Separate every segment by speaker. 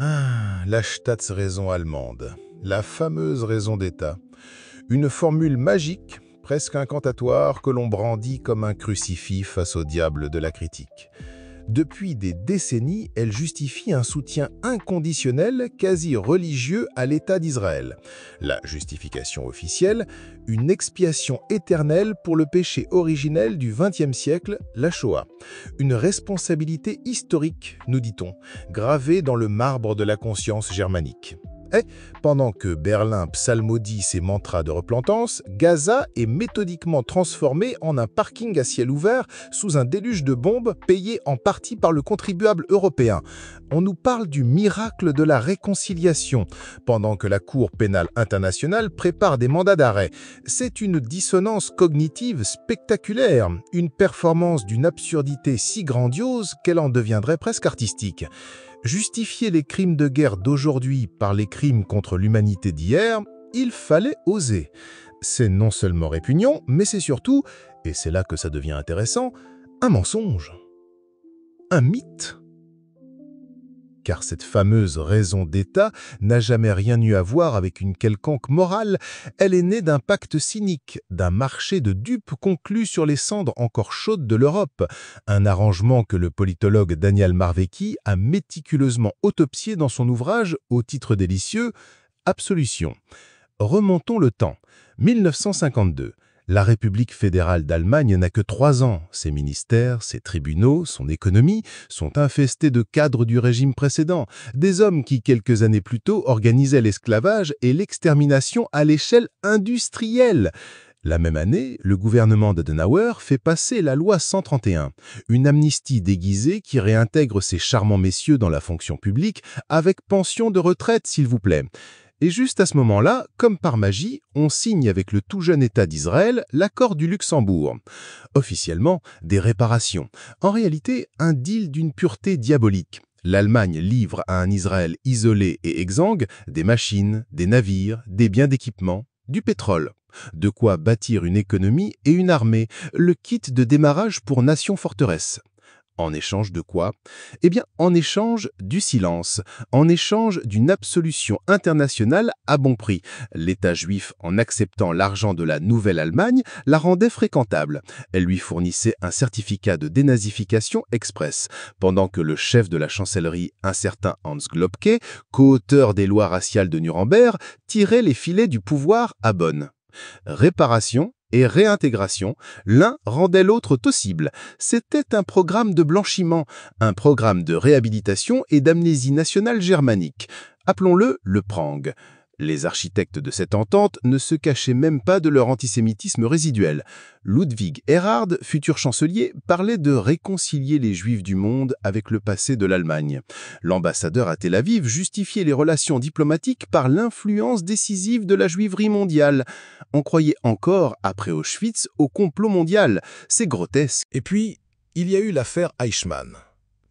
Speaker 1: La Staatsräson allemande, la fameuse raison d'État. Une formule magique, presque incantatoire, que l'on brandit comme un crucifix face au diable de la critique. Depuis des décennies, elle justifie un soutien inconditionnel, quasi religieux, à l'État d'Israël. La justification officielle, une expiation éternelle pour le péché originel du XXe siècle, la Shoah. Une responsabilité historique, nous dit-on, gravée dans le marbre de la conscience germanique. Et pendant que Berlin psalmodie ses mantras de repentance, Gaza est méthodiquement transformé en un parking à ciel ouvert sous un déluge de bombes payé en partie par le contribuable européen. On nous parle du miracle de la réconciliation, pendant que la Cour pénale internationale prépare des mandats d'arrêt. C'est une dissonance cognitive spectaculaire, une performance d'une absurdité si grandiose qu'elle en deviendrait presque artistique. Justifier les crimes de guerre d'aujourd'hui par les crimes contre l'humanité d'hier, il fallait oser. C'est non seulement répugnant, mais c'est surtout, et c'est là que ça devient intéressant, un mensonge. Un mythe. Car cette fameuse raison d'État n'a jamais rien eu à voir avec une quelconque morale, elle est née d'un pacte cynique, d'un marché de dupes conclu sur les cendres encore chaudes de l'Europe, un arrangement que le politologue Daniel Marvecki a méticuleusement autopsié dans son ouvrage, au titre délicieux, « Absolution ». Remontons le temps, 1952. La République fédérale d'Allemagne n'a que 3 ans. Ses ministères, ses tribunaux, son économie sont infestés de cadres du régime précédent, des hommes qui, quelques années plus tôt, organisaient l'esclavage et l'extermination à l'échelle industrielle. La même année, le gouvernement d'Adenauer fait passer la loi 131, une amnistie déguisée qui réintègre ces charmants messieurs dans la fonction publique avec pension de retraite, s'il vous plaît. Et juste à ce moment-là, comme par magie, on signe avec le tout jeune État d'Israël l'accord du Luxembourg. Officiellement, des réparations. En réalité, un deal d'une pureté diabolique. L'Allemagne livre à un Israël isolé et exsangue des machines, des navires, des biens d'équipement, du pétrole. De quoi bâtir une économie et une armée, le kit de démarrage pour nation forteresse. En échange de quoi? Eh bien, en échange du silence, en échange d'une absolution internationale à bon prix. L'État juif, en acceptant l'argent de la Nouvelle-Allemagne, la rendait fréquentable. Elle lui fournissait un certificat de dénazification express, pendant que le chef de la chancellerie, un certain Hans Globke, co-auteur des lois raciales de Nuremberg, tirait les filets du pouvoir à Bonn. Réparation et réintégration, l'un rendait l'autre possible. C'était un programme de blanchiment, un programme de réhabilitation et d'amnésie nationale germanique. Appelons-le le Prang. Les architectes de cette entente ne se cachaient même pas de leur antisémitisme résiduel. Ludwig Erhard, futur chancelier, parlait de réconcilier les Juifs du monde avec le passé de l'Allemagne. L'ambassadeur à Tel Aviv justifiait les relations diplomatiques par l'influence décisive de la juiverie mondiale. On croyait encore, après Auschwitz, au complot mondial. C'est grotesque.
Speaker 2: Et puis, il y a eu l'affaire Eichmann,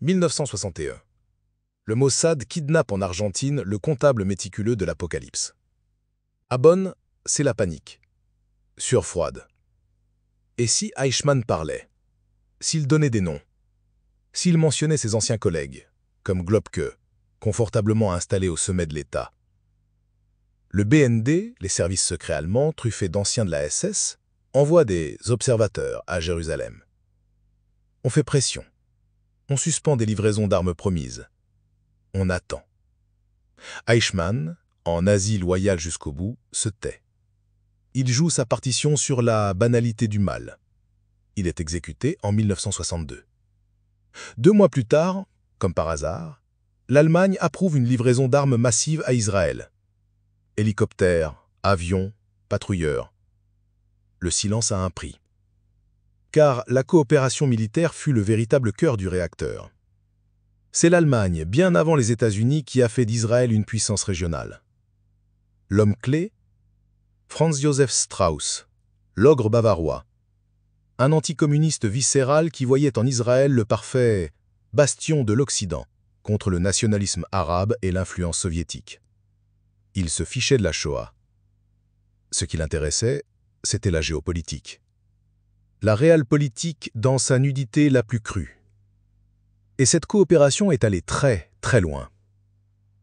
Speaker 2: 1961. Le Mossad kidnappe en Argentine le comptable méticuleux de l'Apocalypse. À Bonn, c'est la panique. Sueur froide. Et si Eichmann parlait? S'il donnait des noms? S'il mentionnait ses anciens collègues, comme Globke, confortablement installé au sommet de l'État? Le BND, les services secrets allemands, truffés d'anciens de la SS, envoie des observateurs à Jérusalem. On fait pression. On suspend des livraisons d'armes promises. On attend. Eichmann, en Nazi loyal jusqu'au bout, se tait. Il joue sa partition sur la banalité du mal. Il est exécuté en 1962. 2 mois plus tard, comme par hasard, l'Allemagne approuve une livraison d'armes massive à Israël. Hélicoptères, avions, patrouilleurs. Le silence a un prix. Car la coopération militaire fut le véritable cœur du réacteur. C'est l'Allemagne, bien avant les États-Unis, qui a fait d'Israël une puissance régionale. L'homme clé, Franz Josef Strauss, l'ogre bavarois, un anticommuniste viscéral qui voyait en Israël le parfait bastion de l'Occident contre le nationalisme arabe et l'influence soviétique. Il se fichait de la Shoah. Ce qui l'intéressait, c'était la géopolitique. La réalpolitik dans sa nudité la plus crue. Et cette coopération est allée très, très loin.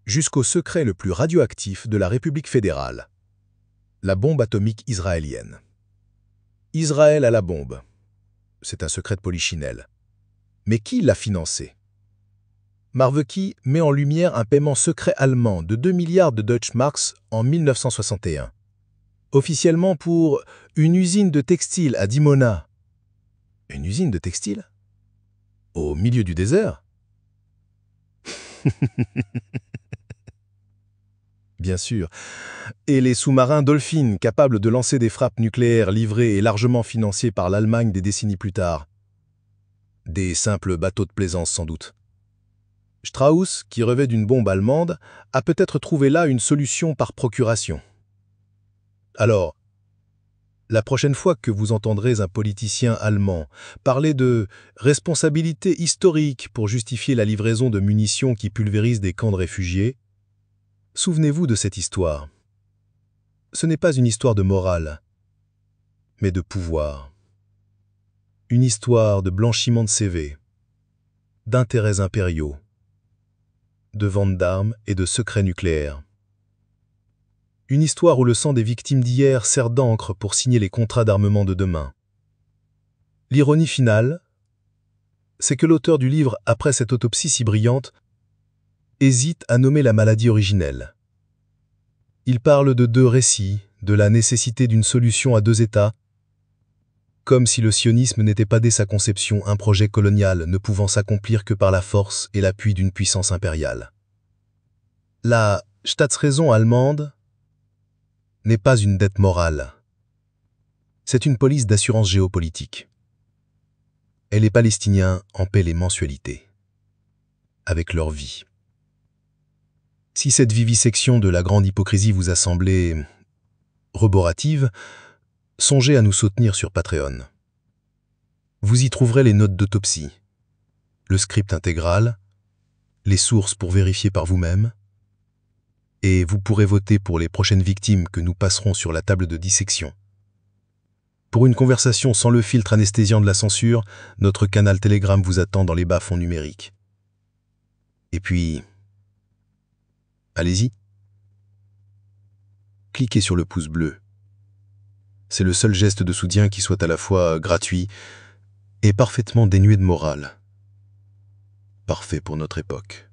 Speaker 2: jusqu'au secret le plus radioactif de la République fédérale, la bombe atomique israélienne. Israël a la bombe. C'est un secret de polichinelle. Mais qui l'a financé? Marveki met en lumière un paiement secret allemand de 2 milliards de Deutschmarks en 1961. Officiellement pour une usine de textile à Dimona. Une usine de textile? Au milieu du désert? Bien sûr. Et les sous-marins Dolphin, capables de lancer des frappes nucléaires livrés et largement financés par l'Allemagne des décennies plus tard. Des simples bateaux de plaisance sans doute. Strauss, qui rêvait d'une bombe allemande, a peut-être trouvé là une solution par procuration. Alors, la prochaine fois que vous entendrez un politicien allemand parler de responsabilité historique pour justifier la livraison de munitions qui pulvérisent des camps de réfugiés, souvenez-vous de cette histoire. Ce n'est pas une histoire de morale, mais de pouvoir. Une histoire de blanchiment de CV, d'intérêts impériaux, de vente d'armes et de secrets nucléaires. Une histoire où le sang des victimes d'hier sert d'encre pour signer les contrats d'armement de demain. L'ironie finale, c'est que l'auteur du livre, après cette autopsie si brillante, hésite à nommer la maladie originelle. Il parle de deux récits, de la nécessité d'une solution à deux États, comme si le sionisme n'était pas dès sa conception un projet colonial ne pouvant s'accomplir que par la force et l'appui d'une puissance impériale. La Staatsräson allemande n'est pas une dette morale. C'est une police d'assurance géopolitique. Et les Palestiniens en paient les mensualités, avec leur vie. Si cette vivisection de la grande hypocrisie vous a semblé rebordative, songez à nous soutenir sur Patreon. Vous y trouverez les notes d'autopsie, le script intégral, les sources pour vérifier par vous-même, et vous pourrez voter pour les prochaines victimes que nous passerons sur la table de dissection. Pour une conversation sans le filtre anesthésiant de la censure, notre canal Telegram vous attend dans les bas-fonds numériques. Et puis, allez-y. Cliquez sur le pouce bleu. C'est le seul geste de soutien qui soit à la fois gratuit et parfaitement dénué de morale. Parfait pour notre époque.